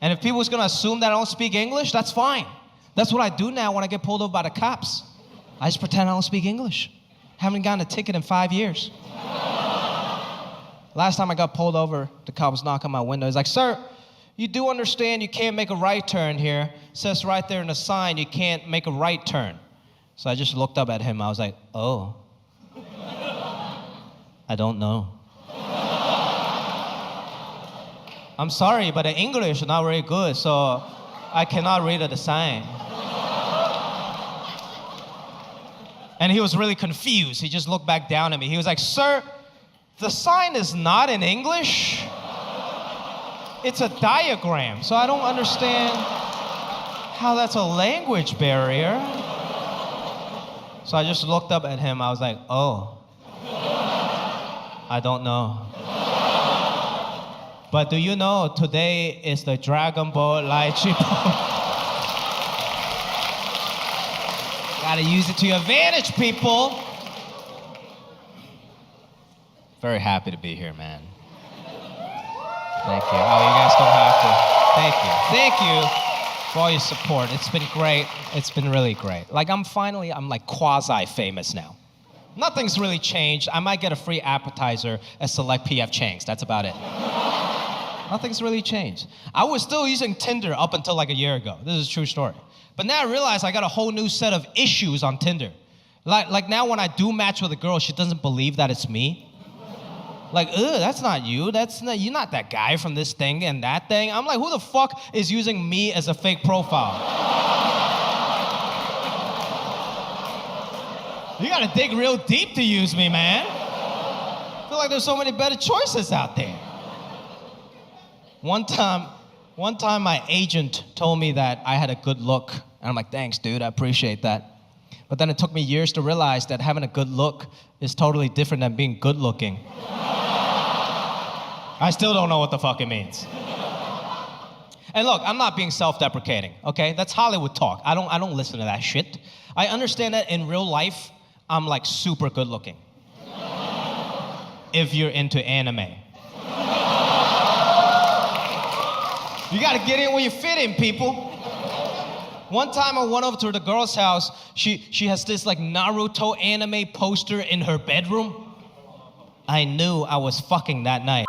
And if people's gonna assume that I don't speak English, that's fine. That's what I do now when I get pulled over by the cops. I just pretend I don't speak English. Haven't gotten a ticket in 5 years. Last time I got pulled over, the cop was knocking on my window. He's like, sir, you do understand you can't make a right turn here. It says right there in the sign you can't make a right turn. So I just looked up at him. I was like, oh. I don't know. I'm sorry, but the English is not very good, so I cannot read the sign. And he was really confused. He just looked back down at me. He was like, sir, the sign is not in English. It's a diagram, so I don't understand how that's a language barrier. So I just looked up at him. I was like, oh, I don't know. But do you know today is the Dragon Ball Lychee Ball? Gotta use it to your advantage, people. Very happy to be here, man. Thank you. Oh, you guys don't have to. Thank you. Thank you for all your support. It's been great. It's been really great. Like, I'm like quasi-famous now. Nothing's really changed. I might get a free appetizer at select PF Chang's. That's about it. Nothing's really changed. I was still using Tinder up until like a year ago. This is a true story. But now I realize I got a whole new set of issues on Tinder. Like now when I do match with a girl, she doesn't believe that it's me. Like, that's not you. You're not that guy from this thing and that thing. I'm like, who the fuck is using me as a fake profile? You gotta dig real deep to use me, man. I feel like there's so many better choices out there. One time my agent told me that I had a good look. And I'm like, thanks, dude, I appreciate that. But then it took me years to realize that having a good look is totally different than being good looking. I still don't know what the fuck it means. And look, I'm not being self-deprecating, okay? That's Hollywood talk. I don't listen to that shit. I understand that in real life, I'm like super good looking. If you're into anime. You gotta get in where you fit in, people. One time I went over to the girl's house. She has this like Naruto anime poster in her bedroom. I knew I was fucking that night.